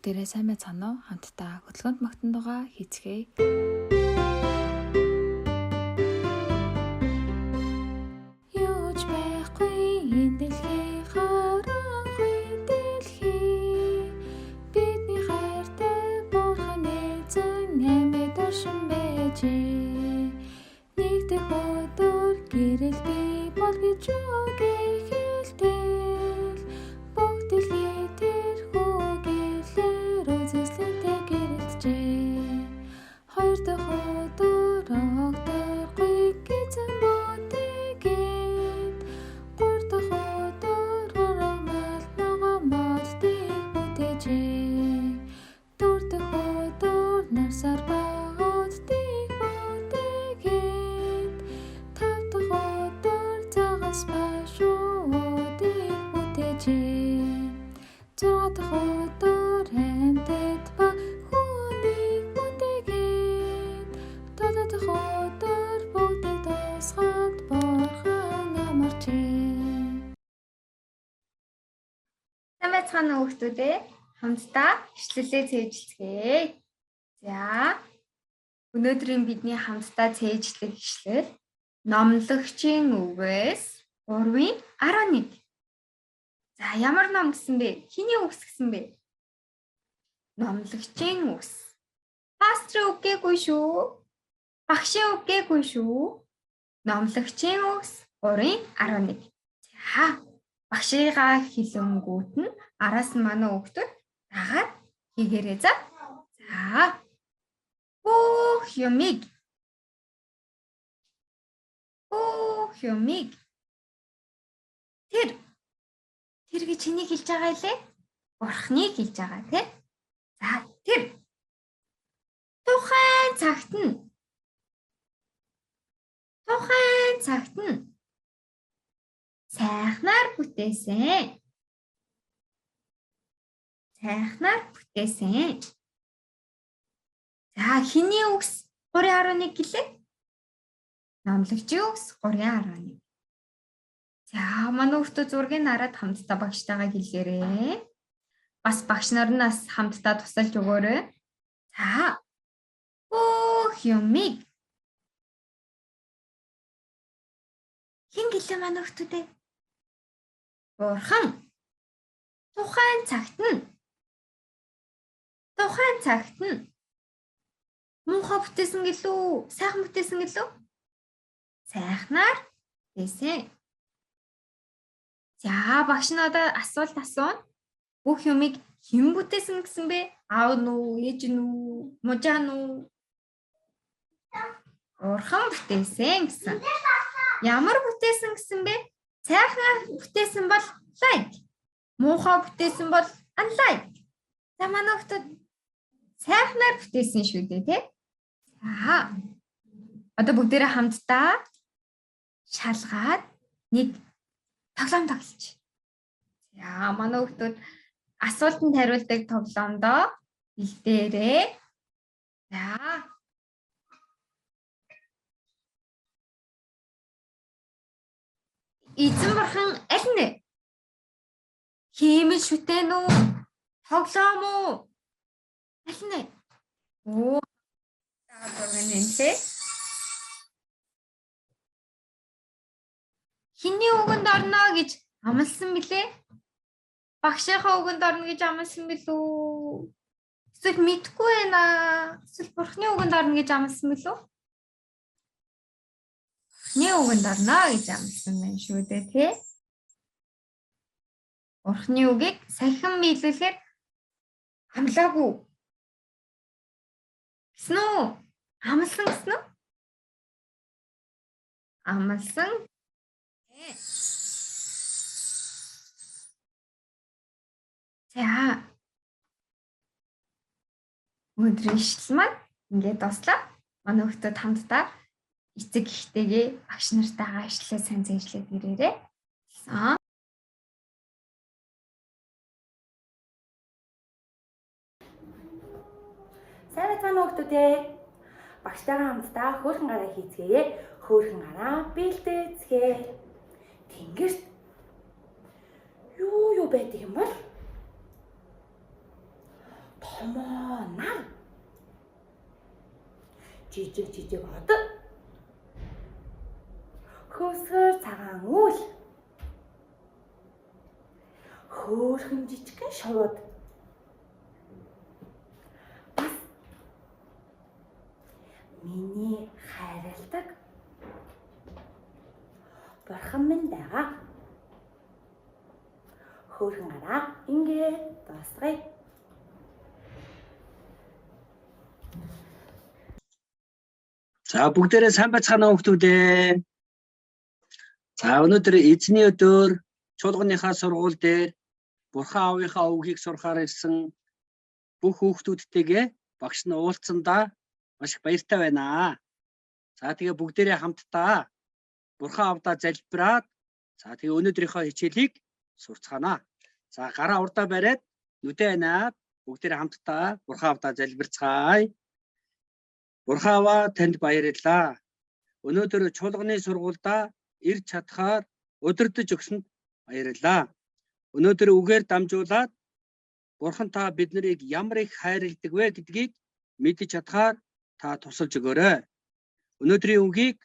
Бүгдээрээ сайн байцгаана уу? Хамтдаа хөтөлбөрт магтан дугаа хийцгээе. Юуч байхгүй энэ дэлхий харанхуй дэлхий. Бидний хайртай бурхан эзэн амид оршин байжээ. Нэгдэх өдөр гэрэл би бол гэж үгэхэлтэл. Бүгд дэлхий тэр хүүгээлэр үзэсгэлэнтэй гэрэлтжээ. Хоёр дахь өдөр огдоргүй эзэн бүтээгээд. Гурав дахь өдөр гарамал ногоомод дэх бүтээжээ. Дөрөв дахь өдөр нарсаар багууд дэх бүтээгээд. Тав дахь өдөр цагаас башуудыг бүтээжээ. Зургаадах өдөр амьтад ба хүнийг бүтээгээд. Додоодох өдөр бүгдийг тусгаад бурхан амарчээ. Сайн байцгаана уу хүүхдүүдээ? Хамтдаа ишлэлээ цээжилцгээе. За өнөөдрийн бидний хамтдаа цээжлэх ишлэл номлогчийн үгээс 3:11. За ямар ном гэсэн бэ? Хэний үгс гэсэн бэ? Номлогчийн үгс. Пастрын үг гээгүй шүү. Багшийн үг гээгүй шүү. Номлогчийн үгс 3:11. За багшигаа хэлэнгүүт нь араас нь манай хүүхдүүд дагаад хийгээрэй за. За бүх юмыг тэр гэж хэнийг хэлж байгаа илээ? Бурхныг хэлж байгаа тий. За тэр тухайн цагт нь сайхнаар бүтээсэн. За хэний үгс 3:11 гэлээ? Номлогчийн үгс 3:11. За манай хүүхдүүд зургийг хараад хамтдаа багштайгаа хэлгээрэй. Бас багш нар нь бас хамтдаа тусалж өгөөрэй. За бүх юмыг хэн гэлээ манай хүүхдүүдээ? Бурхан. Тухайн цагт нь муухай бүтээсэн гэлүү? Сайхан бүтээсэн гэлүү? Сайхнаар бүтээсэн. За багш надад асуулт асууна. Бүх юмыг хэн бүтээсэн гэсэн бэ? Аав нь үү, ээж нь үү, мужаа нь үү? Бурхан бүтээсэн гэсэн. Ямар бүтээсэн гэсэн бэ? Сайхан бүтээсэн бол like. Муухай бүтээсэн бол unlike. За манай хүүхдүүд сайхнаар бүтээсэн шүү дээ тий. За одоо бүгдээрээ хамтдаа шалгаад нэг тоглоом тоглож. За манай хүүхдүүд асуултанд хариулдаг тоглоомдоо бэлдээрэй. За эзэн бурхан аль нэ? Хиймэл шүтэн үү? Тоглоом уу? Аль нэ? Оо зурганы нэ. Хиний үгэнд орно гэж амласан билээ? Багшийнхаа үгэнд орно гэж амласан билүү? Эсвэл мэдгүй байна. Эсвэл бурхны үгэнд орно гэж амласан билүү? Бурхны үгэнд орно гэж амласан байна шүү дээ тий. Бурхны үгийг сахин биелүүлэхээр амлаагүй. Гэсэн үү? Амлсан гэсэн үү? Амлсан. За өнөөдрийн ишлэл маань ингээд дуслаа. Манай хүүхдүүд хамтдаа эцэг эхтэйгээ багш нартайгаа ишлэлээ сайн зэжлээд ирээрэй. Сайн байцгаана уу хүүхдүүдээ. Багштайгаа хамтдаа хөөрхөн гараа хийцгээе. Хөөрхөн гараа бэлдээцгээе. Тэнгэрт юу байдаг юм бол? томоо нар, жижиг од, хөөсгөр цагаан үл, хөөрхөн жижигхэн шувууд, бас миний хайрладаг Бурхан минь байгаа. Хөөрхөн гараа ингээд дуусгая. За бүгдээрээ сайн байцгаана уу хүүхдүүдээ. За өнөөдөр эзний өдөр чуулганыхаа сургууль дээр Бурхан аавынхаа үгийг сурахаар ирсэн бүх хүүхдүүдтэйгээ багш нь уулзсандаа маш их баяртай байна. За тэгээ бүгдээрээ хамтдаа Бурхан аавдаа залбираад за тэгээ өнөөдрийнхөө хичээлийг сурцгаана. За гараа урдаа бариад нүдээ ханаад бүгдээрээ хамтдаа Бурхан аавдаа залбирцгаая. Бурхан ааваа танд баярлалаа. Өнөөдөр чуулганы сургуульдаа ирж чадхаар удирдах өгсөнд баярлалаа. Өнөөдөр үгээр дамжуулаад Бурхан та биднийг ямар их хайрладаг вэ гэдгийг мэдэж чадхаар та тусалж өгөөрэй. Өнөөдрийн үгийг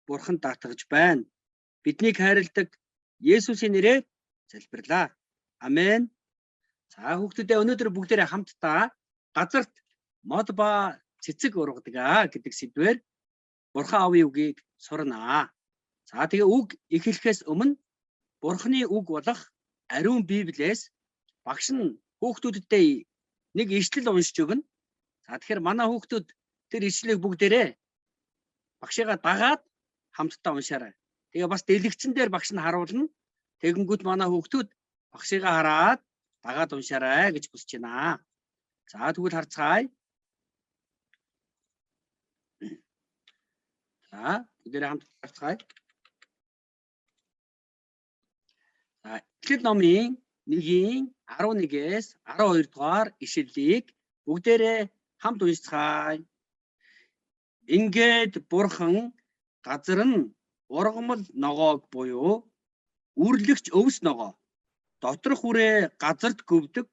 Бурхан даатгаж байна. Биднийг хайрладаг Есүсийн нэрээр залбирлаа. Амен. За хүүхдүүдээ өнөөдөр бүгдээрээ хамтдаа газарт мод ба цэцэг ургадаг гэдэг сэдвээр Бурхан аавын үгийг сурнаа. За тэгээ үг эхлэхээс өмнө Бурханы үг болох ариун Библиэс багш нь хүүхдүүдтэй нэг ишлэл уншиж өгнө. За тэгэхээр манай хүүхдүүд тэр ишлэлийг бүгдээрээ багшигаа дагаад хамтдаа уншаарай. Тэгээ бас дэлгэцэн дээр багш нь харуулна. Тэгэнгүүт манай хүүхдүүд багшигаа хараад дагаад уншаарай гэж хүсэж байна. За тэгвэл харцгаая. За бүгдээрээ хамтдаа харцгаая. За Эхлэл номын 1-11-ээс 12 дугаар ишлэлийг бүгдээрээ хамт уншицгаая. Ингээд Бурхан газар нь ургамал ногоог буюу үрлэгч өвс ногоо, доторх үрээ газарт гөвдөг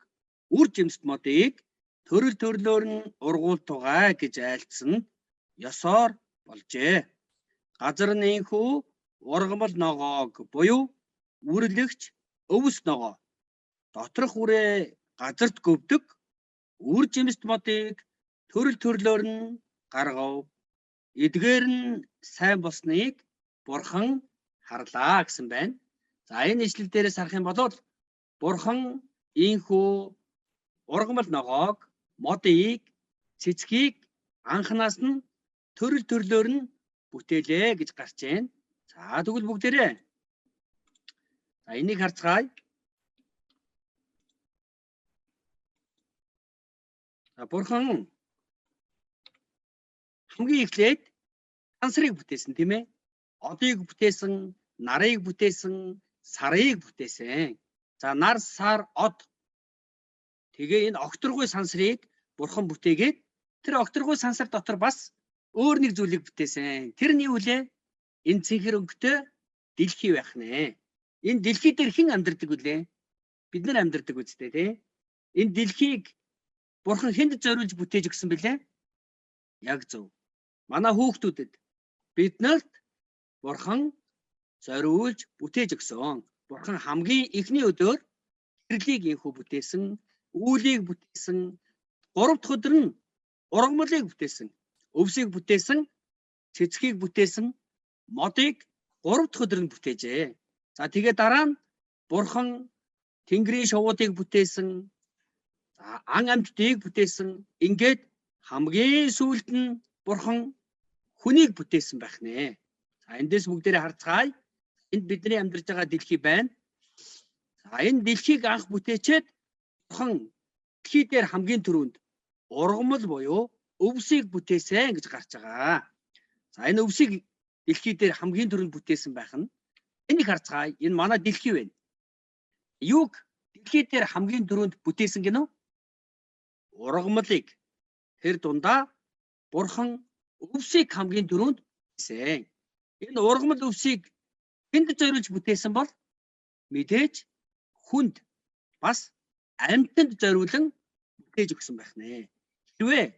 үр жимс модыг төрөл төрлөөр нь ургуултугай гэж айлцсан ёсоор болжээ. Газар нь энхүү ургамал ногоог буюу үрлэгч өвс ногоо, доторх үрээ газарт гөвдөг үр жимс модыг төрөл төрлөөр нь гаргав. Эдгээр нь сайн болсныг Бурхан харлаа гэсэн байна. За энэ ишлэл дээрээс харах юм бол Бурхан ийхүү ургамал ногоог, модыг, цэцгийг анханаас нь төрөл төрлөөр нь бүтээлээ гэж гарч байна. За тэгвэл бүгдээрээ за энийг харцгаая. За Бурхан хамгийн эхлээд сансрыг бүтээсэн тийм ээ. Одыг бүтээсэн, нарыг бүтээсэн, сарыг бүтээсэн. За нар, сар, од. Тэгээ энэ огторгүй сансрыг Бурхан бүтээгээд тэр огторгүй сансар дотор бас өөр нэг зүйлийг бүтээсэн. Тэр нь юу вэ? Энэ цэнхэр өнгөтэй дэлхий байх нэ. Энэ дэлхий дээр хэн амьдардаг вүлээ? Бид нар амьдардаг үстэй тий. Энэ дэлхийг Бурхан хэнд зориулж бүтээж өгсөн бэлээ? Яг зөв. Манай хүүхдүүдэд биднэрт Бурхан зориулж бүтээж өгсөн. Бурхан хамгийн эхний өдөр хэрлийг инхүү бүтээсэн, үүлийг бүтээсэн, 3 дахь өдөр нь ургамлыг бүтээсэн, өвсийг бүтээсэн, цэцгийг бүтээсэн, модыг 3 дахь өдөр нь бүтээжээ. За тэгээ дараа нь Бурхан тэнгэрийн шувуудыг бүтээсэн, ан амьтдыг бүтээсэн. Ингээд хамгийн сүүлд нь Бурхан хүнийг бүтээсэн байх нэ. За эндээс бүгдээрээ харцгаая. Энд бидний амьдарч байгаа дэлхий байна. За энэ дэлхийг анх бүтээчээд Бурхан дэлхий дээр хамгийн түрүүнд ургамал буюу өвсийг бүтээсэн гэж гарч байгаа. За энэ өвсийг дэлхий дээр хамгийн түрүүнд бүтээсэн байх нь энийг харцгаая. Энэ манай дэлхий байна. Юуг дэлхий дээр хамгийн түрүүнд бүтээсэн гинөө? Ургамлыг. Тэр дундаа Бурхан өвсийг хамгийн түрүүнд бүтээсэн. Энэ ургамал өвсийг хэнд зориулж бүтээсэн бол мэдээж хүнд бас амьтанд зориулан бүтээж өгсөн байх нэ. Хэрвээ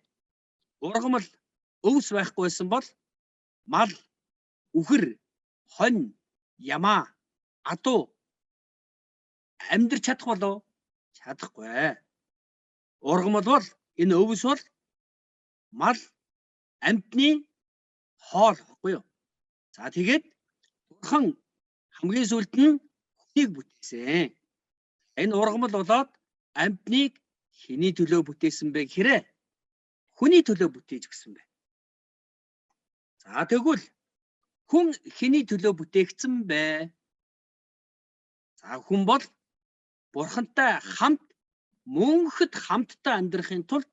ургамал өвс байхгүй байсан бол мал, үхэр, хонь, ямаа, адуу амьдрч чадах болов? Чадахгүй. Ургамал бол энэ өвс бол мал амьтны хоол гэхгүй юу? За тэгээд Бурхан хамгийн сүүлд нь хүнийг бүтээсэн. Энэ ургамал болоод амьтныг хэний төлөө бүтээсэн бэ гэхээр хүний төлөө бүтээж өгсөн бэ. За тэгвэл хүн хэний төлөө бүтээгдсэн бэ? За хүн бол Бурхантай хамт мөнхөд хамтдаа амьдрахын тулд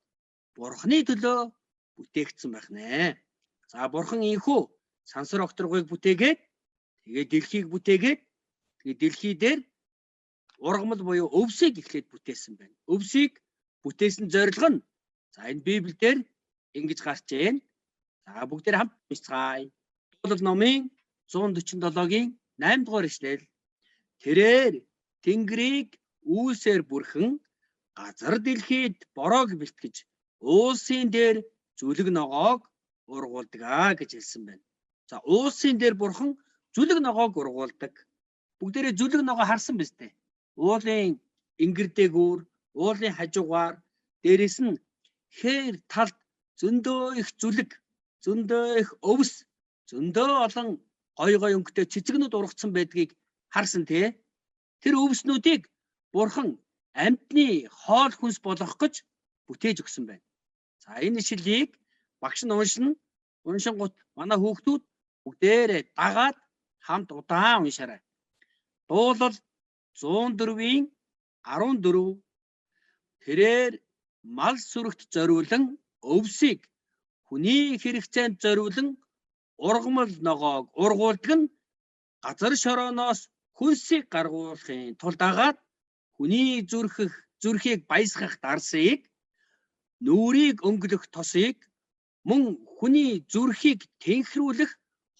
Бурханы төлөө бүтээгдсэн байх нэ. За Бурхан ийхүү сансар окторгыг бүтээгээд тэгээд дэлхийг бүтээгээд тэгээд дэлхий дээр ургамал буюу өвсийг эхлээд бүтээсэн байна. Өвсийг бүтээсэн зорилго нь за энэ Библиэлд ингэж гарч байна. За бүгдээр хамт уншицгаая. Дуулал номын 147-гийн 8 дугаар ишлэл. Тэрээр Тэнгэрийг үүсээр бүрхэн газар дэлхийд бороог бэлтгэж уулсын дээр зүлэг ногоог ургуулдаг гэж хэлсэн байна. За уулсын дээр Бурхан зүлэг ногоог ургуулдаг. Бүгдээрээ зүлэг ногоо харсан биз дээ. Уулын ингэр дээгүүр, уулын хажуугаар дээрэс нь хээр талд зөндөө их зүлэг, зөндөө их өвс, зөндөө олон гой өнгөтэй цэцэгнүүд ургацсан байдгийг харсан тий. Тэр өвснүүдийг Бурхан амьтны хоол хүнс болгох гэж бүтээж өгсөн байна. За энэ ишлэлийг багш нь уншингууд манай хүүхдүүд бүгдээрээ дагаад хамт удаан уншаарай. Дуулал 104-ийн 14. Тэрээр мал сүрэгт зориулан өвсийг хүний хэрэгцээнд зориулан ургамал ногоог ургуулдаг нь газар шорооноос хөлсийг гаргуулахын тулд агаад хүний зүрхийг баясгах дарсыг, нүрийг өнгөлөх тосыг, мөн хүний зүрхийг тэнхрүүлэх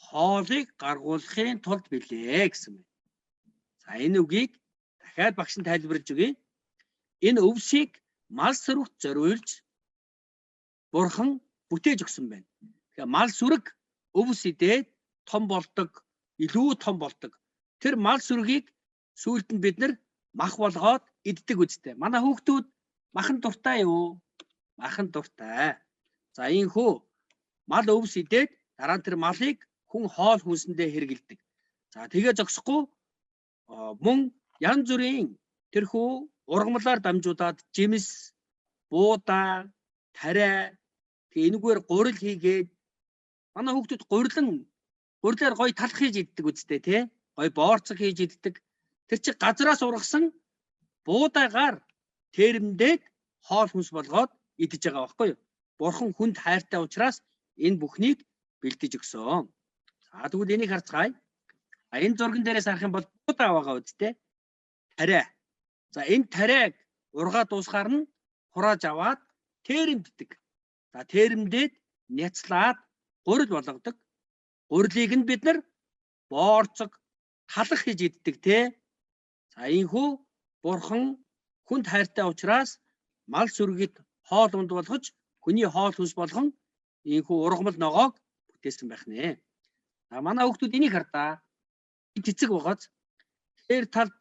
хоолыг гаргуулахын тулд билээ гэсэн байна. За энэ үгийг дахиад багш нь тайлбарлаж өгье. Энэ өвсийг мал сүрэгт зориулж Бурхан бүтээж өгсөн байна. Тэгэхээр мал сүрэг өвс идээд том болдог, илүү том болдог. Тэр мал сүргийг сүүлд нь бид нар мах болгоод иддэг үстэй. Манай хүүхдүүд махан дуртай юу? Махан дуртай. За ийхүү мал өвс идээд дараа нь тэр малыг хүн хоол хүнсэндээ хэрэгэлдэг. За тэгээ зогсохгүй мөн янз бүрийн тэрхүү ургамлаар дамжуулаад жимс, буудаа, тариа тэгээ энэгээр гурил хийгээд манай хүүхдүүд гурилаар гоё талх хийж иддэг үстэй тий. Гоё боорцог хийж иддэг. Тэр чи газраас ургасан буудаагаар тэрмдээд хоол хүнс болгоод идэж байгаа байхгүй юу? Бурхан хүнд хайртай учраас энэ бүхнийг бэлдэж өгсөн. За тэгвэл энийг харцгаая. Энэ зурган дээрээс харах юм бол буудаа байгаа үстэй. Тариа. За энэ тариаг ургаад дуусгаар нь хурааж аваад тэрмддэг. За тэрмдээд няцлаад гурил болгодог. Гурилыг нь бид нар боорцог талах хийж иддэг тий. За ийхүү Бурхан хүнд хайртай учраас мал сүргэд хоол унд болгож хүний хоол хүнс болгон ийхүү ургамал ногоог бүтээсэн байх нэ. За манай хүүхдүүд энийг хардаа. Цэцэг байгааз тэр талд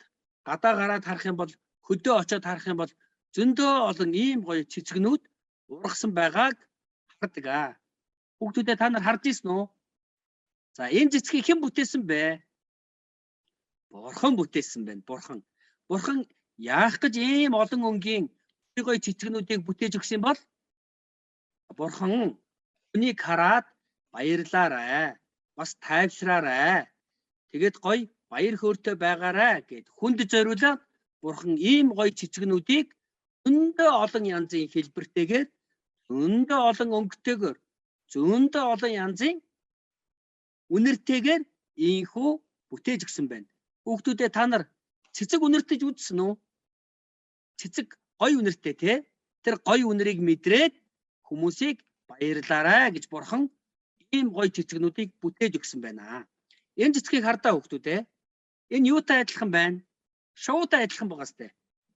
гадаа гараад харах юм бол хөдөө очиод харах юм бол зөндөө олон ийм гоё цэцэгнүүд ургасан байгааг хардаг. Хүүхдүүдээ та нар харж ирсэн үү? За энэ цэцгийг хэн бүтээсэн бэ? Бурхан бүтээсэн байна. Бурхан яах гэж ийм олон өнгийн гоё цэцэгнүүдийг бүтээж өгсөн бол Бурхан хүнийг хараад баярлаарай. Бас тайвшраарай. Тэгээд гоё баяр хөөртэй байгаарай гэд хүнд зориулаад Бурхан ийм гоё цэцэгнүүдийг зөндөө олон янзын хэлбэртэйгээр зөндөө олон өнгөтэйгээр зөндөө олон янзын үнэртэйгээр ийхүү бүтээж өгсөн байна. Хүүхдүүдээ та нар цэцэг үнэртэж үзсэн үү? Цэцэг гоё үнэртэй тий? Тэр гоё үнэрийг мэдрээд хүмүүсийг баярлаарай гэж Бурхан ийм гоё цэцэгнүүдийг бүтээж өгсөн байна. Энэ цэцгийг хардаа хүүхдүүдээ. Энэ юутай адилхан байна? Шуутай адилхан байгаа сте.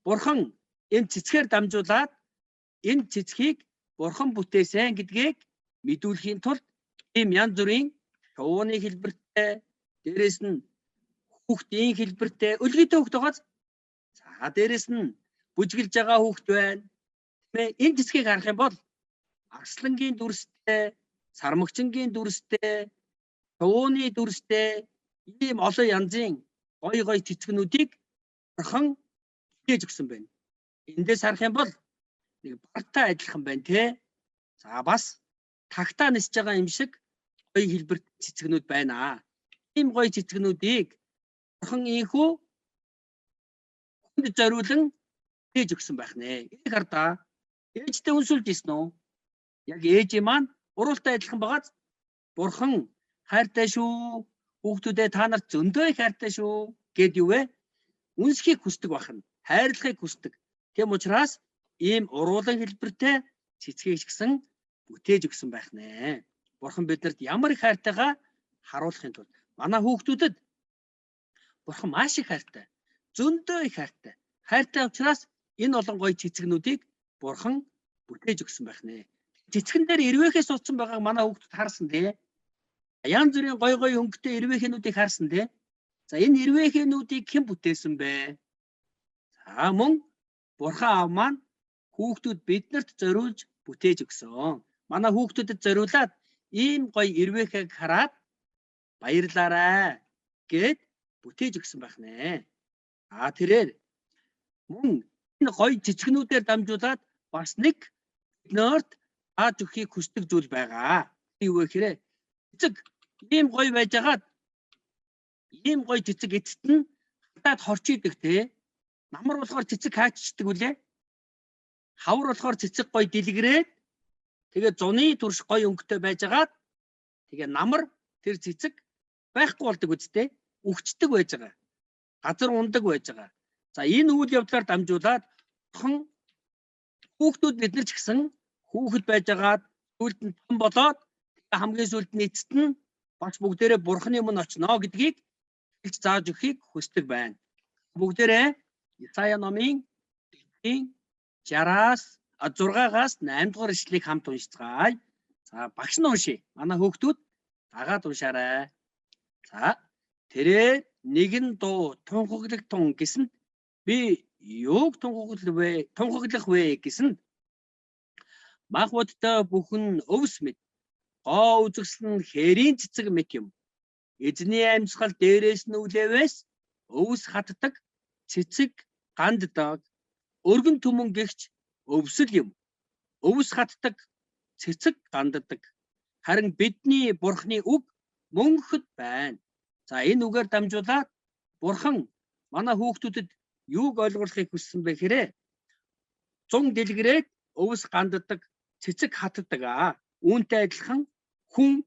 Бурхан энэ цэцгээр дамжуулаад энэ цэцгийг бурхан бүтээсэн гэдгийг мэдүүлэхийн тулд ийм янз бүрийн шувууны хэлбэртэй, дээрэс нь хүүхдийн хэлбэртэй өлгийтэй хүүхд байгаа. За дээрэс нь бүжгэлж байгаа хүүхд байна. Энэ цэцгийг харах юм бол арслангийн дүрстэй, сармагчингийн дүрстэй, шувууны дүрстэй ийм олон янзын гой цэцгнүүдийг бурхан бүтээж өгсөн байна. Эндээс харах юм бол нэг бартай адилхан байна тий. За бас тагтаа нисэж байгаа юм шиг гоё хэлбэрт цэцгнүүд байна. Ийм гоё цэцгнүүдийг бурхан ийхүү хүнд зориулан хийж өгсөн байх нэ. Энийг хардаа. Ээжтэй үнсүүлж ирсэн үү? Яг ээжийн маань уруултай адилхан байгаа. Бурхан хайртай шүү. Хүүхдүүдээ та нарт зөндөө их хайртай шүү гэд юу вэ? Үнсхийг хүсдэг бахна. Хайрлахыг хүсдэг. Тэм учраас ийм уруулан хэлбэртэй цэцгийг ч гэсэн бүтээж өгсөн байх нэ. Бурхан биднэрт ямар их хайртайгаа харуулахын тулд манай хүүхдүүдэд бурхан маш их хайртай. Зөндөө их хайртай. Хайртай учраас энэ олон гоё цэцгнүүдийг бурхан бүтээж өгсөн байх нэ. Цэцгэн дээр ирвэхээс суудсан байгааг манай хүүхдүүд харсан тий. Янз бүрийн гоё өнгөтэй ирвэхэнүүдийг харсан тий. За энэ ирвэхэнүүдийг хэн бүтээсэн бэ? За мөн бурхан аав маань хүүхдүүд биднэрт зориулж бүтээж өгсөн. Манай хүүхдүүдэд зориулаад ийм гоё ирвэхийг хараад баярлаарай гэд бүтээж өгсөн байх нэ. Тэрээр мөн энэ гоё цэцгнүүдээр дамжуулаад бас нэг биднэрт ааж өгөхийг хүсдэг зүйл байгаа. Юу вэ гэхээр цэцэг ийм гоё байжгаад ийм гоё цэцэг эцэст нь хатаад хорчийдэг те. Намар болохоор цэцэг хаачдаг үлээ. Хавар болохоор цэцэг гоё дэлгэрээд тэгээ зуны турш гоё өнгөтэй байжгаад тэгээ намар тэр цэцэг байхгүй болдог үстэй. Үхчихдэг байж байгаа. Газар ундаг байж байгаа. За энэ үйл явдлаар дамжуулаад хүүхдүүд бид нар ч гэсэн хүүхэд байжгаад сүлд нь том болоод хамгийн сүлд нь эцэст нь багш бүгдээрээ бурханы өмнө очно гэдгийг хэлж зааж өгөхийг хүсдэг байна. Бүгдээрээ Исая номын 60-аас 6-аас 8 дугаар ишлэгийг хамт уншицгаая. За багш нь уншия. Манай хүүхдүүд дагаад уншаарай. За тэрээр нэгэн дуу тунхаглагтун гэсэнд би юуг тунхаглах вэ гэсэнд махбодтой бүхэн өвс мэд гоо үзэгсэл нь хэрийн цэцэг мэт юм. Эзний амьсгал дээрээс нь үлээвээс өвс хатдаг цэцэг ганддаг. Өргөн түмэн гихч өвсөл юм. Өвс хатдаг цэцэг ганддаг. Харин бидний бурхны үг мөнхөд байна. За энэ үгээр дамжуулаад бурхан манай хүүхдүүдэд юуг ойлгуулахыг хүссэн бэ хэрэг? Зун дэлгэрээд өвс ганддаг, цэцэг хатдаг. Үүнтэй адилхан хүн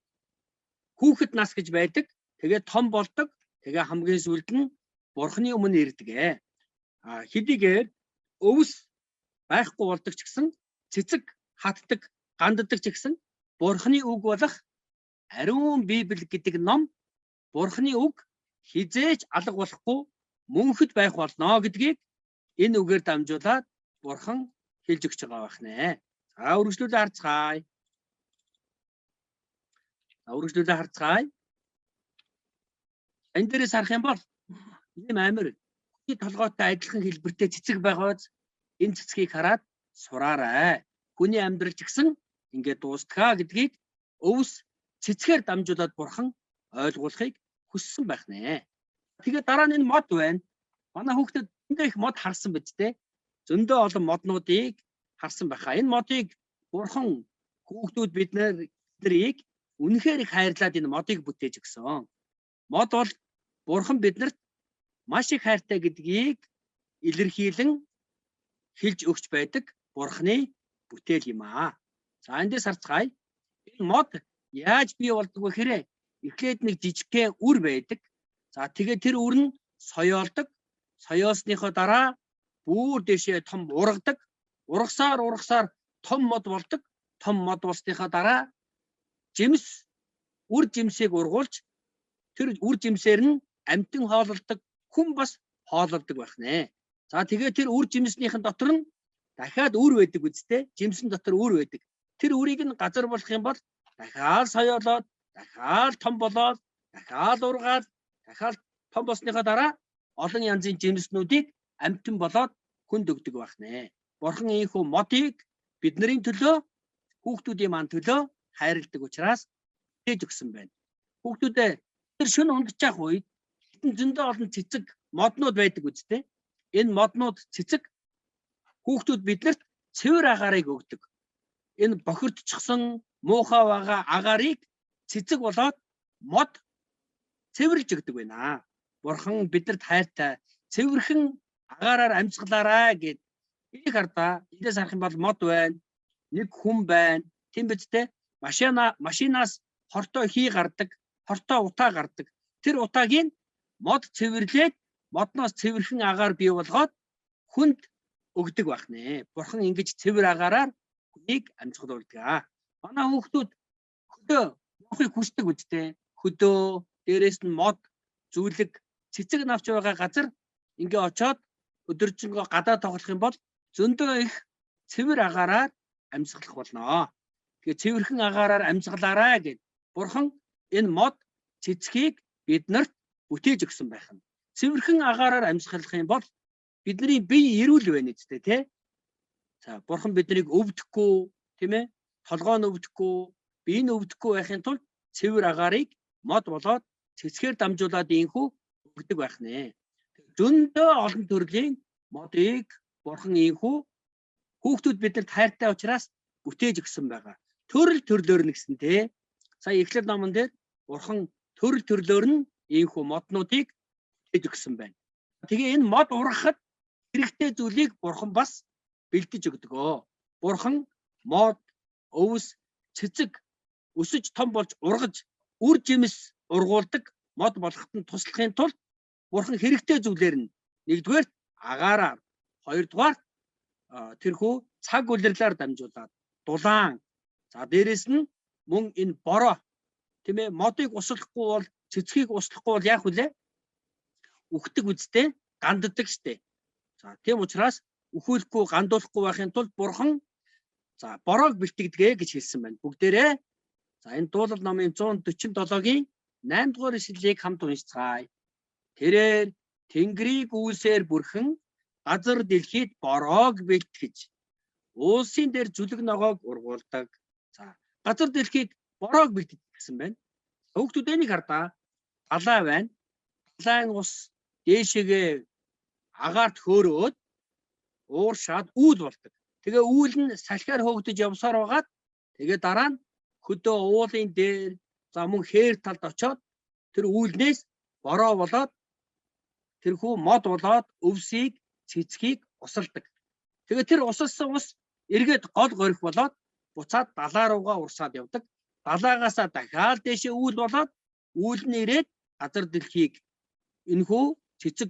хүүхэд нас гэж байдаг. Тэгээ том болдог. Тэгээ хамгийн сүүлд нь бурхны өмнө ирдэг. Хэдийгээр өвс байхгүй болдог ч гэсэн цэцэг хатдаг, ганддаг ч гэсэн бурхны үг болох ариун Библи гэдэг ном бурхны үг хизээж алга болохгүй мөнхөд байх болно гэдгийг энэ үгээр дамжуулаад бурхан хэлж өгч байгаа байх нэ. За үргэлжлүүлээ харцгаая. Энэ дээрээс харах юм бол ийм амир хүний толгойтой адилхан хэлбэртэй цэцэг байгааз энэ цэцгийг хараад сураарай. Хүний амьдрал ч гэсэн ингээд дуустгаа гэдгийг өвс цэцгээр дамжуулаад бурхан ойлгуулахыг хүссэн байх нэ. Тэгээ дараа нь энэ мод байна. Манай хүүхдэд зөндөө их мод харсан биз дээ. Зөндөө олон моднуудыг харсан байхаа. Энэ модыг бурхан хүүхдүүд биднийг үнэхээр их хайрлаад энэ модыг бүтээж өгсөн. Мод бол бурхан биднэрт маш их хайртай гэдгийг илэрхийлэн хэлж өгч байдаг бурханы бүтээл юм аа. За эндээс харцгаая. Энэ мод яаж бий болдог вэ хэрэг? Эхлээд нэг жижигхэн үр байдаг. За тэгээд тэр үр нь соёолдог. Соёосныхоо дараа бүр дэшээ том ургадаг. Ургасаар том мод болдог. Том мод болсныхоо дараа жимс үр жимсийг ургуулж тэр үр жимсээр нь амтан хоололдог, хүн бас хоололдог байх нэ. За тэгээд тэр үр жимснийхэн дотор нь дахиад үр байдаг үстэй. Жимсэн дотор үр байдаг. Тэр үрийг нь газар болох юм бол дахиад соёолоод, дахиад том болоод, дахиад ургаад, дахиад том болсныхаа дараа олон янзын жимснүүдийг амтан болоод хүнд өгдөг байх нэ. Бурхан ийхүү модыг бидний төлөө, хүүхдүүдийн маань төлөө хайрладаг учраас тээж өгсөн байна. Хүүхдүүдээ тэр шөнө ундчих үед зөндөө олон цэцэг моднууд байдаг үстэй. Энэ моднууд цэцэг хүүхдүүд биднэрт цэвэр агаарыг өгдөг. Энэ бохирдчихсан муухай байгаа агаарыг цэцэг болоод мод цэвэрлж өгдөг байна. Бурхан биднэрт хайртай цэвэрхэн агаараар амьсгалаарай гэд энийг хардаа. Эндээс харах юм бол мод байна. Нэг хүн байна. Тийм биз дээ. Машинаас хортой хий гардаг, хортой утаа гардаг. Тэр утаагийн мод цэвэрлээд модноос цэвэрхэн агаар бий болгоод хүнд өгдөг байх нэ. Бурхан ингэж цэвэр агаараар хүнийг амьсгалуулдаг. Манай хүүхдүүд хөдөө явахыг хүсдэг үстэй. Хөдөө дээрээс нь мод зүйлэг цэцэг навч байгаа газар ингээ очоод өдөржингөө гадаа тоглох юм бол зөндөө их цэвэр агаараар амьсгалах болно. Тэгээ цэвэрхэн агаараар амьсгалаарай гэд Бурхан энэ мод цэцгийг биднэрт бүтээж өгсөн байх нь. Цэвэрхэн агаараар амьсгалах юм бол бидний бие эрүүл байна үстэй тий. За Бурхан биднийг өвдөхгүй тийм ээ, толгой нь өвдөхгүй, бие нь өвдөхгүй байхын тулд цэвэр агаарыг мод болоод цэцгээр дамжуулаад ийхүү өгдөг байх нэ. Зөндөө олон төрлийн модыг Бурхан ийхүү хүүхдүүд бидэнд хайртай учраас бүтээж өгсөн байгаа. Төрөл төрлөөр нь гэсэн тий. Сая Эхлэл номон дээр Бурхан төрөл төрлөөр нь ийхүү моднуудыг бүтээж өгсөн байна. Тэгээ энэ мод ургахад хэрэгтэй зүйлийг Бурхан бас бэлдэж өгдөг. Бурхан мод, өвс, цэцэг өсөж том болж ургаж үр жимс ургуулдаг мод болоход нь туслахын тулд Бурхан хэрэгтэй зүйлээр нь нэгдүгээр агаараар, хоёрдугаар тэрхүү цаг улирлаар дамжуулаад дулаан. За дээрэс нь мөн энэ бороо тийм ээ, модыг услахгүй бол цэцгийг услахгүй бол яах вүлээ? Үхдэг үстэй, ганддаг штэ. За тийм учраас үхүүлэхгүй, гандуулахгүй байхын тулд Бурхан за бороог бэлтгэдэг гэж хэлсэн байна. Бүгдээрээ за энэ дуулал номын 147-гийн 8 дугаар ишлэлийг хамт уншицгаая. Тэрээр Тэнгэрийг үүсээр бүрхэн газар дэлхийд бороог бэлтгэж уулсын дээр зүлэг ногоог ургуулдаг. За газар дэлхийг бороог бэлтгэж гэсэн байна. Хүүхдүүд энийг хардаа. Далай байна. Далайн ус дээшээгээ агаарт хөөрөөд ууршаад үүл болдог. Тэгээ үүл нь салхиар хөөгдөж явсаар байгаад тэгээ дараа нь хөдөө уулын дээр за мөн хээр талд очоод тэр үүлнээс бороо болоод тэрхүү мод болоод өвсийг цэцгийг усалдаг. Тэгээ тэр усалсан ус эргээд гол горих болоод буцаад далаа руугаа урсаад явдаг. Далаагаасаа дахиад дэшээ үүл болоод үүл нь ирээд газар дэлхийг энэхүү цэцэг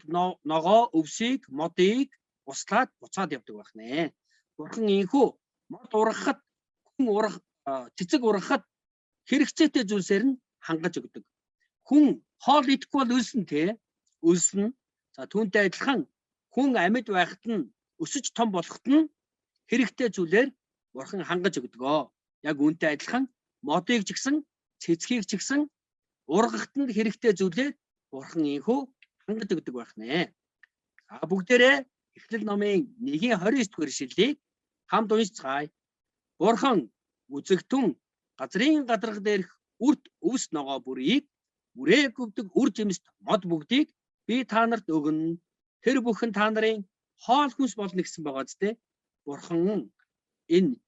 ногоо өвсийг модыг услаад буцаад явдаг байх нэ. Бурхан энэхүү мод ургахад хүн цэцэг ургахад хэрэгцээтэй зүйлсээр нь хангаж өгдөг. Хүн хоол идэхгүй бол өлснө те. Өлснө. За түүнтэй адилхан хүн амьд байхад нь өсөж том болоход нь хэрэгтэй зүйлээр Бурхан хангаж өгдөг. Яг үүнтэй адилхан модыг ч гэсэн цэцгийг ч гэсэн ургахад нь хэрэгтэй зүйлээр Бурхан ийхүү хангаж өгдөг байх нэ. А бүгдээрээ Эхлэл номын 1:29 дугаар ишлэлийг хамт уншицгаая. Бурхан үзэгтэн газрын гадарга дээрх үрт өвс ногоо бүрийг үрээ гүвдэг үр жимст мод бүгдийг би та нарт өгнө. Тэр бүхэн та нарын хоол хүнс болно гэсэн байгаа зү. Бурхан энэ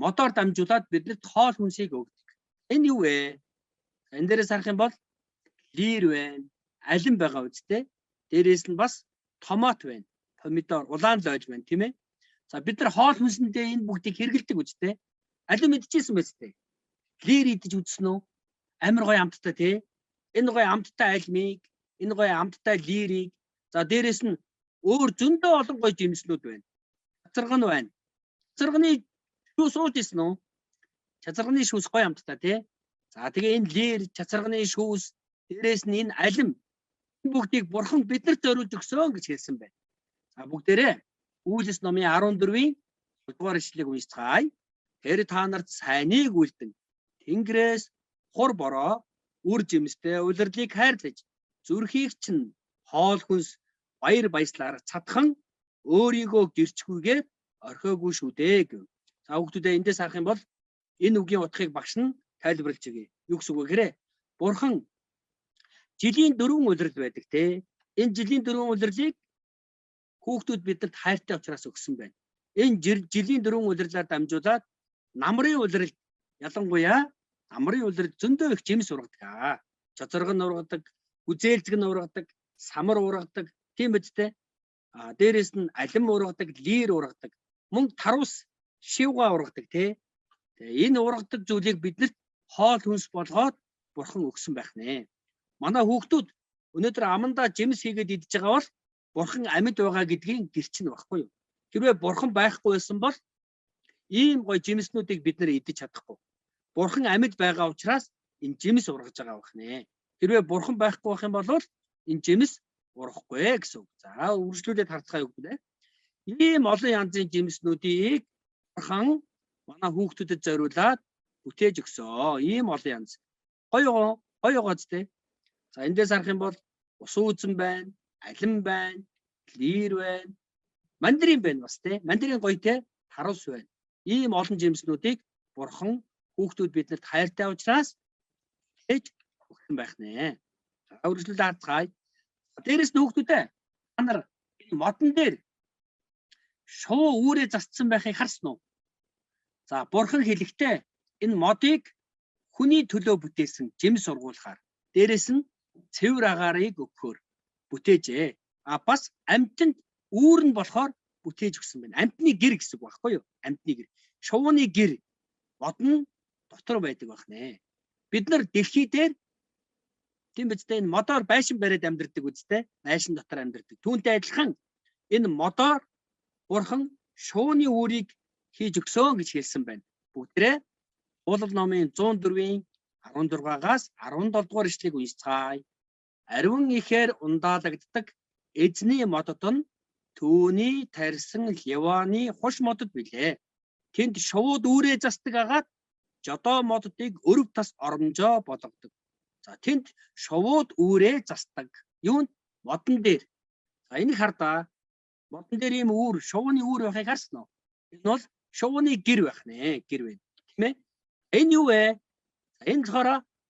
модоор дамжуулаад бидэнд хоол хүнсийг өгдөг. Энэ юу вэ? Энэ дээрээс харах юм бол лир байна, алим байгаа үстэй. Дээрээс нь бас томат байна, помидор, улаан лойж байна, тийм ээ. За бид нар хоол хүнсэндээ энэ бүгдийг хэрэгэлдэг үстэй. Алим мэдчихсэн байц тээ. Лир идэж үзсэн үү? Амар гоё амттай тий. Энэ гоё амттай алимыг, энэ гоё амттай лирийг. За дээрээс нь өөр зөндөө олон гоё жимснүүд байна. Чацарган байна. Чацарганы шүүс сууж исэн үү? Чацарганы шүүс гоё амттай тий. За тэгээ энэ лир, чацарганы шүүс, дээрээс нь энэ алим бүгдийг Бурхан биднэрт зориулж өгсөн гэж хэлсэн байна. За бүгдээрээ Үйлс номын 14-ийн 3-р ишлэгийг уншицгаая. Тэр та нарт сайныг үлдэн Тэнгэрээс хур бороо үр жимстэй улирлыг хайрлаж зүрхийг чинь хоол хүнс баяр баясгалаар цадхан өөрийгөө гэрчгүйгээр орхиогүй шүү дээ гэв. За хүүхдүүдээ эндээс харах юм бол энэ үгийн утгыг багш нь тайлбарлаж өгье. Юу гэсэн үг вэ гэхээр Бурхан жилийн 4 улирал байдаг те. Энэ жилийн 4 улирлыг хүүхдүүд бидэнд хайртай учраас өгсөн байна. Энэ жилийн 4 улирлаар дамжуулаад намрын улирал ялангуяа намрын улирал зөндөө их жимс ургадаг. Чоцоргон ургадаг, үзээлзэг нь ургадаг, самар ургадаг, тийм биз дээ. Дээрээс нь алим ургадаг, лир ургадаг, мөн тарус шивга ургадаг те. Энэ ургадаг зүйлийг биднэрт хоол хүнс болгоод Бурхан өгсөн байх нэ. Манай хүүхдүүд өнөөдөр амандаа жимс хийгээд идэж байгаа бол Бурхан амьд байгаа гэдгийг гэрчин байхгүй юу? Хэрвээ Бурхан байхгүй байсан бол ийм гоё жимснүүдийг бид нэр идэж чадахгүй. Бурхан амьд байгаа учраас энэ жимс ургаж байгаа байх нэ. Хэрвээ Бурхан байхгүй байх юм бол энэ жимс урахгүй гэсэн үг. За үргэлжлүүлээд харцгаая хүүхдээ. Ийм олон янзын жимснүүдийг Бурхан манай хүүхдүүдэд зориулаад бүтээж өгсөн. Ийм олон янз. Гоё гоцтэй. За эндээс харах юм бол ус үзэн байна, алим байна, лир байна, мандарин байна бас те. Мандарин гоё те, тарус байна. Ийм олон жимснүүдийг Бурхан хүүхдүүд биднэрт хайртай учраас хийж өгсөн байх нэ. За үргэлжлүүлээд харцгаая. Дээрээс нь хүүхдүүдээ та нар энэ модон дээр шуу үүрээ застсан байхыг харсан уу? За Бурхан хэлэхдээ энэ модыг хүний төлөө бүтээсэн жимс ургуулахаар дээрээс нь цэвэр агаарыг өгөхөөр бүтээжээ. Бас амьтанд үүр нь болохоор бүтээж өгсөн байна. Амьтны гэр гэсэн үг байхгүй юу? Амьтны гэр. Шувууны гэр модон дотор байдаг байх нэ. Бид нар дэлхий дээр тийм биз дээ, энэ модоор байшин бариад амьдардаг үстэй. Байшин дотор амьдардаг. Түүнтэй адилхан энэ модоор Бурхан шууны үүрийг хийж өгсөн гэж хэлсэн байна. Бүгдээ Уулал номын 104-ийн 16-аас 17 дугаар ишлэгийг уншицгаая. Ариун ихээр ундаалагддаг эзний модод нь түүний тарьсан Ливаны хуш модод билээ. Тэнд шувууд үүрээ застдаг агаад жодоо моддыг өрөв тас оромжоо болгодог. За тэнд шувууд үүрээ застдаг. Юунд? Модон дээр. За энийг хардаа. Модон дээр ийм үүр, шувууны үүр байхыг харсан уу? Энэ бол шувууны гэр байх нэ. Гэр байна. Тийм ээ? Энэ юу вэ? Энэ болохоор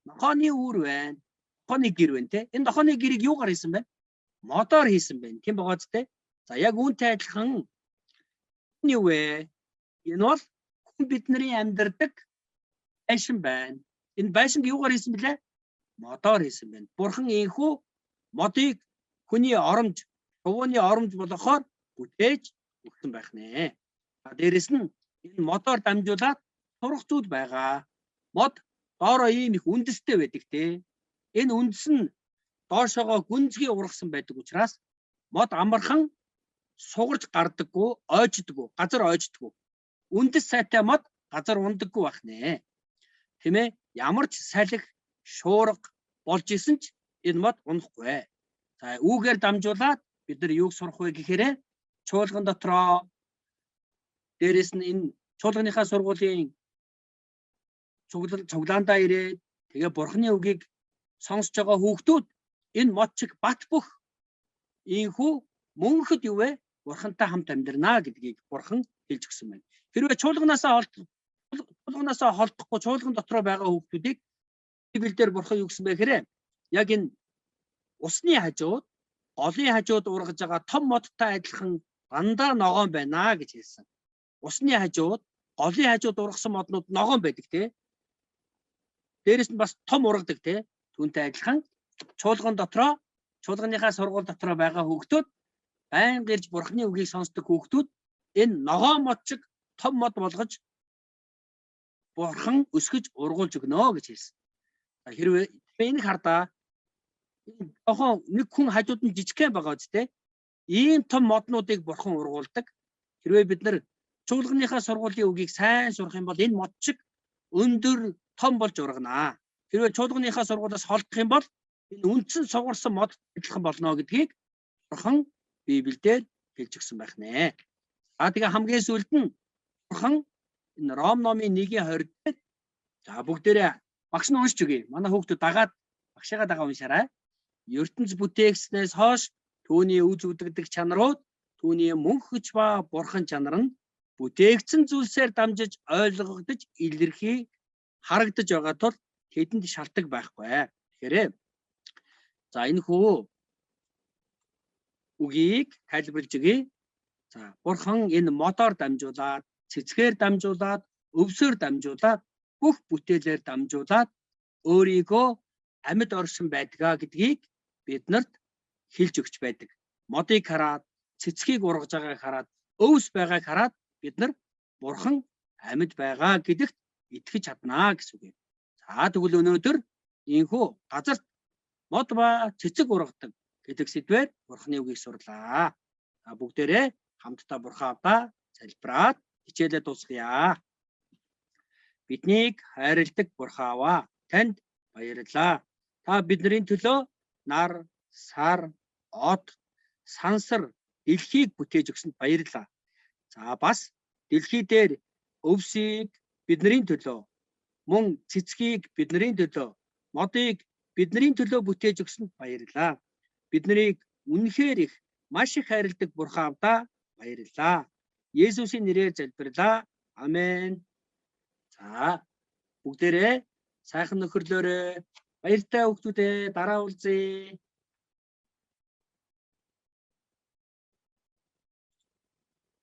нохооны үүр байна. Нохооны гэр байна те. Энэ нохооны гэрийг юугаар хийсэн бэ? Модоор хийсэн байна. Тийм богоц те. За яг үүнтэй адилхан энэ юу вэ? Энэ бол хүн бидний амьдардаг байшин байна. Энэ байшинг юугаар хийсэн бэлээ? Модоор хийсэн байна. Бурхан ийхүү модыг хүний оромж, шувууны оромж болгохоор бүтээж өгсөн байх нэ. Дээрэс нь энэ модоор дамжуулаад сурах зүйл байгаа. Мод доороо ийм их үндэстэй байдаг те. Энэ үндэс нь доошоогоо гүнзгий ургасан байдаг учраас мод амархан сугарч гардаггүй, ойждаггүй, газар ойждаггүй. Үндэс сайтай мод газар ундаггүй байх нэ. Тийм ээ? Ямар ч салхи, шуурга болж исэн ч энэ мод унахгүй. За үүгээр дамжуулаад бид нар юуг сурах вэ гэхээр чуулган дотроо дээрэс нь энэ чуулганыхаа сургуулийн цуглаандаа ирээд тэгээ Бурханы үгийг сонсож байгаа хүүхдүүд энэ мод чиг бат бөх ийхүү мөнхөд юу вэ? Бурхантай хамт амьдрнаа гэдгийг Бурхан хэлж өгсөн байна. Хэрвээ чуулганаасаа холдохгүй чуулган дотроо байгаа хүүхдүүдийг Библиэлд Бурхан юу гэсэн бэ гэхээр яг энэ усны хажууд, голын хажууд ургаж байгаа том модтой адилхан дандаа ногоон байна гэж хэлсэн. Усны хажууд, голын хажууд ургасан моднууд ногоон байдаг те. Дээрээс нь бас том ургадаг те. Түүнтэй адилхан чуулган дотроо, чуулганыхаа сургууль дотроо байгаа хүүхдүүд байн гэрж Бурханы үгийг сонсдог хүүхдүүд энэ ногоон мод чиг том мод болгож Бурхан өсгөж ургуулж өгнө гэж хэлсэн. Хэрвээ энэ хардаа нэг хүн хажууд нь жижигхэн байгаа үстэй. Ийм том моднуудыг Бурхан ургуулдаг. Хэрвээ бид нар чуулганыхаа сургуулийн үгийг сайн сурах юм бол энэ мод чиг өндөр том болж ургана. Хэрвээ чуулганыхаа сургуулиас холдох юм бол энэ үндсэн сугарсан мод адилхан болно гэдгийг Бурхан Библиэлд хэлж өгсөн байх нэ. Тэгээ хамгийн сүүлд нь Бурхан энэ Ром номын 1:20 дээр за бүгдээрээ багш нь уншиж өгье. Манай хүүхдүүд дагаад багшаагаа дагаа уншаарай. ертөнц бүтээгснээс хойш түүний үз үзэгдэх чанарууд, түүний мөнхөж ба бурхан чанар нь бүтээгдсэн зүйлсээр дамжиж ойлгогдож илэрхий харагдаж байгаа тул тэдэнд шалтгаан байхгүй. Тэгэхээр за энэ хүү үгийг тайлбарлаж өгье. За бурхан энэ мотор дамжуулаад, цэцгээр дамжуулаад, өвсөөр дамжуулаад, бүх бүтээлээр дамжуулаад өөрийгөө амьд оршин байдгаа гэдгийг биднэрт хэлж өгч байдаг. Модыг хараад, цэцгийг ургаж байгааг хараад, өвс байгааг хараад бид нар бурхан амьд байгаа гэдэгт итгэж чаднаа гэсэн үг юм. За тэгвэл өнөөдөр ийхүү газарт мод ба цэцэг ургадаг гэдэг сэдвээр бурханы үгийг сурлаа. Бүгдээрээ хамтдаа бурхан авдаа залбираад хичээлээ дуусгая. Биднийг хайрладаг бурхан аваа, танд баярлалаа. Та бидний төлөө нар, сар, од, сансар, дэлхийг бүтээж өгсөнд баярлалаа. За бас дэлхий дээр өвсийг бидний төлөө, мөн цэцгийг бидний төлөө, модыг бидний төлөө бүтээж өгсөнд баярлалаа. Биднийг үнэхээр их маш их хайрладаг бурхан авдаа баярлалаа. Есүсийн нэрээр залбирлаа. Амен. За бүгдээрээ сайхан нөхөрлөөрэй. Баяртай хүүхдүүдээ дараа уулзъя.